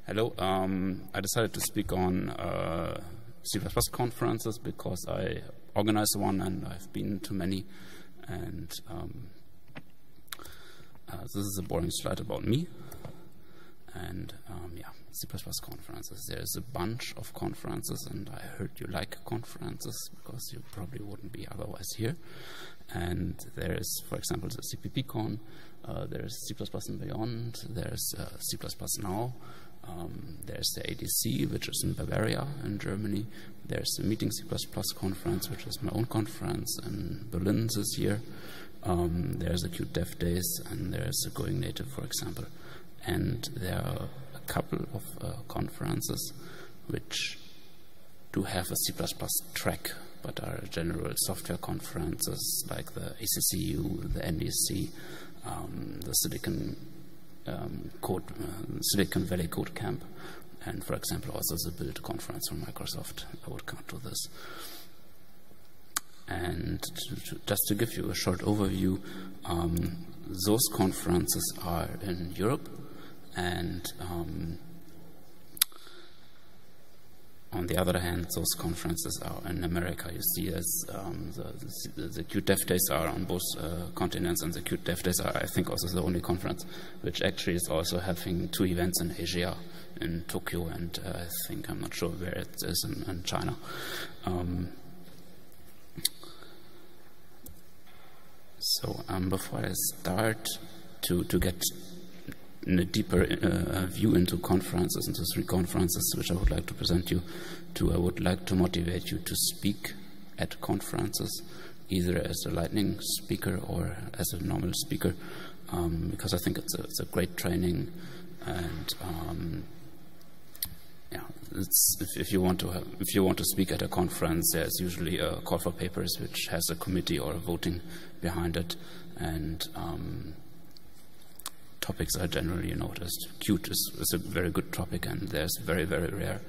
Hello. I decided to speak on C++ conferences because I organize one and I've been to many. And this is a boring slide about me. And yeah, C++ conferences. There's a bunch of conferences, and I heard you like conferences because you probably wouldn't be otherwise here. And there's, for example, the CPPCon, there's C++ and Beyond, there's C++ Now, there's the ADC, which is in Bavaria in Germany, there's the Meeting C++ conference, which is my own conference in Berlin this year, there's the QTDD Days, and there's the Going Native, for example. And there are a couple of conferences which do have a C++ track, but are general software conferences like the ACCU, the NDC, the Silicon Valley Code Camp, and for example also the Build conference from Microsoft. I would come to this. And just to give you a short overview, those conferences are in Europe, and on the other hand, those conferences are in America. You see, as the QTDD Days are on both continents, and the QTDD Days are, I think, also the only conference which actually is also having two events in Asia, in Tokyo, and I think, I'm not sure where it is in China. So before I start to get a deeper view into conferences, into three conferences which I would like to present you to, I would like to motivate you to speak at conferences, either as a lightning speaker or as a normal speaker, because I think it's a great training. And yeah, if you want to speak at a conference, there's usually a call for papers which has a committee or a voting behind it, and topics are generally noticed. Qt is a very good topic, and there's very, very rare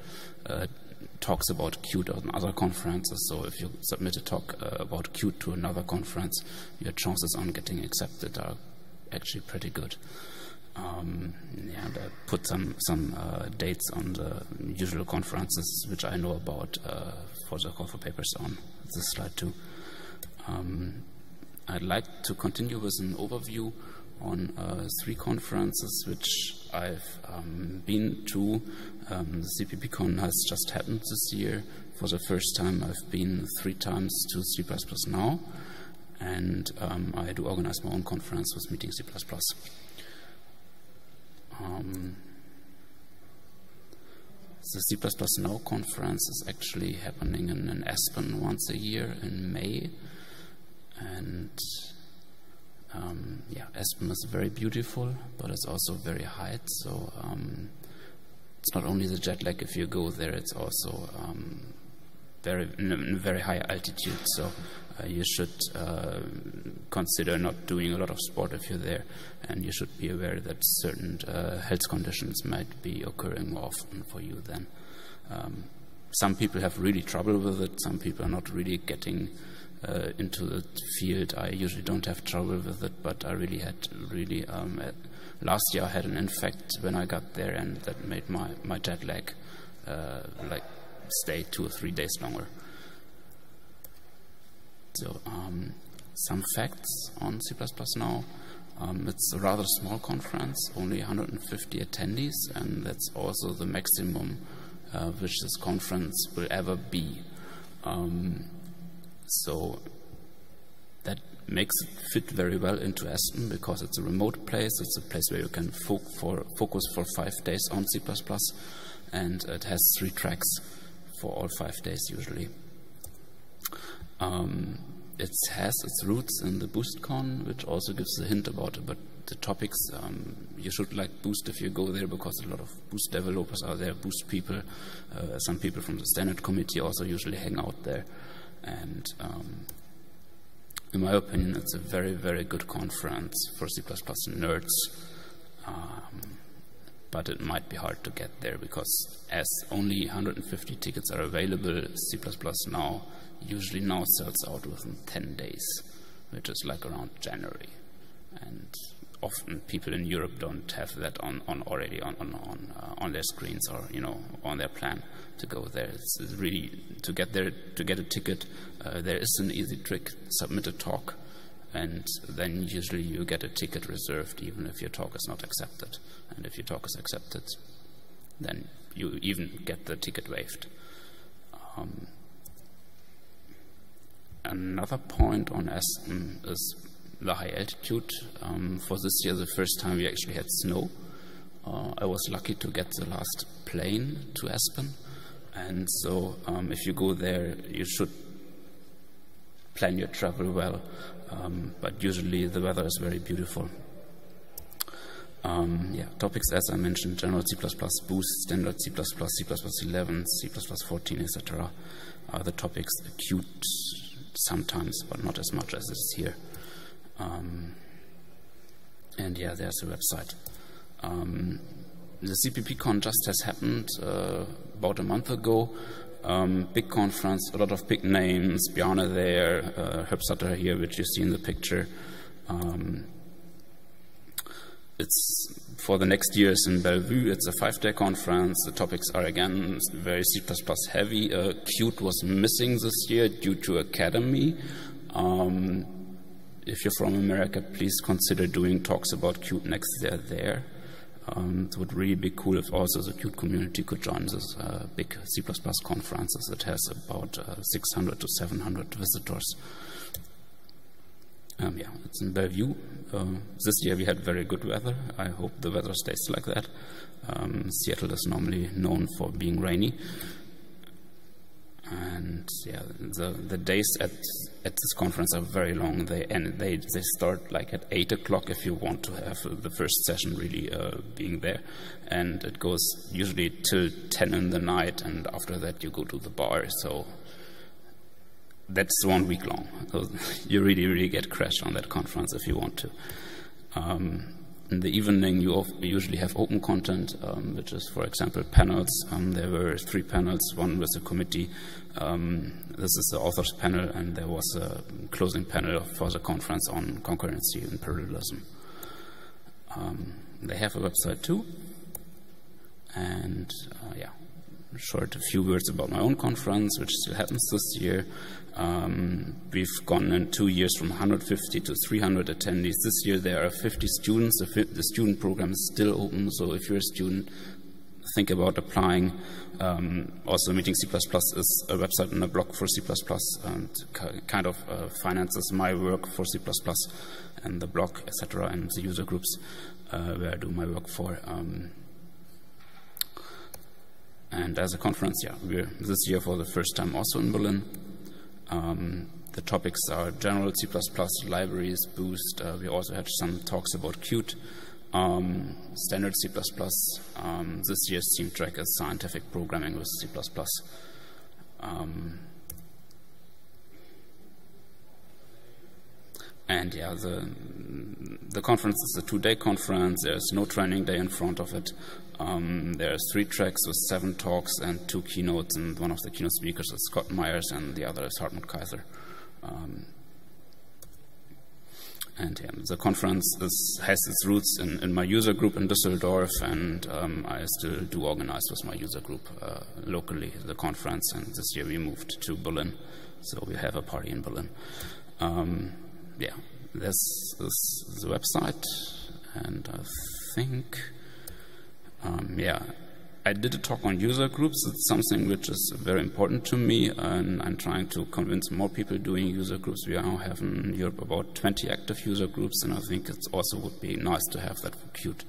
talks about Qt on other conferences. So if you submit a talk about Qt to another conference, your chances on getting accepted are actually pretty good. Yeah, and I put some dates on the usual conferences which I know about for the call for papers on this slide too. I'd like to continue with an overview on three conferences which I've been to. The CPPCon has just happened this year. For the first time, I've been 3 times to C++ Now, and I do organize my own conference with Meeting C++. The C++ Now conference is actually happening in Aspen once a year in May, and yeah, Aspen is very beautiful, but it's also very high. So it's not only the jet lag if you go there; it's also very high altitude. So you should consider not doing a lot of sport if you're there, and you should be aware that certain health conditions might be occurring more often for you then. Some people have really trouble with it. Some people are not really getting into the field. I usually don't have trouble with it, but I really had last year I had an infect when I got there, and that made my jet lag like stay 2 or 3 days longer. So some facts on C++ Now. It's a rather small conference, only 150 attendees, and that's also the maximum which this conference will ever be. So that makes it fit very well into Aspen because it's a remote place. It's a place where you can focus for 5 days on C++, and it has 3 tracks for all 5 days usually. It has its roots in the BoostCon, which also gives a hint about the topics. You should like Boost if you go there, because a lot of Boost developers are there, Boost people. Some people from the standard committee also usually hang out there. And in my opinion, it's a very, very good conference for C++ nerds. But it might be hard to get there because as only 150 tickets are available, C++ Now usually sells out within 10 days, which is like around January. And often people in Europe don't have that already on their screens, or on their plan to go there. It's really to get a ticket. There is an easy trick: submit a talk, and then usually you get a ticket reserved, even if your talk is not accepted. And if your talk is accepted, then you even get the ticket waived. Another point on Aspen is the high altitude. For this year, the first time we actually had snow. I was lucky to get the last plane to Aspen, and so if you go there, you should plan your travel well, but usually the weather is very beautiful. Topics, as I mentioned: General C++, Boost, Standard C++, C++11, C++14, etc. are the topics. Qt sometimes, but not as much as it is here. And yeah, there's a website. The CPPCon just has happened about a month ago. Big conference, a lot of big names: Bjarne there, Herb Sutter here, which you see in the picture. It's for the next years in Bellevue. It's a 5-day conference. The topics are again very C++ heavy. Qt was missing this year due to Academy. If you're from America, please consider doing talks about Qt next year there. It would really be cool if also the Qt community could join this big C++ conferences. It has about 600 to 700 visitors. It's in Bellevue. This year we had very good weather. I hope the weather stays like that. Seattle is normally known for being rainy. And yeah, the days at this conference are very long. They start like at 8 o'clock if you want to have the first session really being there, and it goes usually till 10 in the night, and after that you go to the bar. So that's 1 week long. So you really get crashed on that conference if you want to. In the evening, you usually have open content, which is, for example, panels. There were 3 panels, one with the committee. This is the authors panel, and there was a closing panel for the conference on concurrency and parallelism. They have a website too. And short a few words about my own conference, which still happens this year. We've gone in 2 years from 150 to 300 attendees. This year there are 50 students. The student program is still open, so if you're a student, think about applying. Also, Meeting C++ is a website and a blog for C++, and kind of finances my work for C++ and the blog, etc., and the user groups where I do my work for. And as a conference, we're this year for the first time also in Berlin. The topics are general C++, libraries, Boost. We also had some talks about Qt, standard C++. This year's theme track is scientific programming with C++. And yeah, the conference is a 2-day conference. There's no training day in front of it. There's 3 tracks with 7 talks and 2 keynotes, and one of the keynote speakers is Scott Myers and the other is Hartmut Kaiser. The conference has its roots in my user group in Düsseldorf, and I still do organize with my user group locally the conference, and this year we moved to Berlin, so we have a party in Berlin. This is the website, and I think, I did a talk on user groups. It's something which is very important to me, and I'm trying to convince more people doing user groups. We now have in Europe about 20 active user groups, and I think it also would be nice to have that for Qt.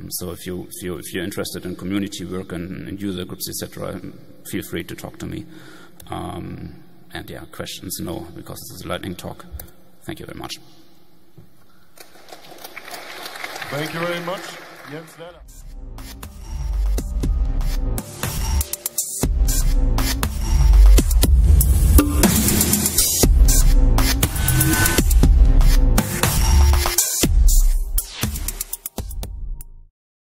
So if you're interested in community work and user groups, etc., feel free to talk to me. Questions, no, because this is a lightning talk. Thank you very much. Thank you very much, Jens Lehner.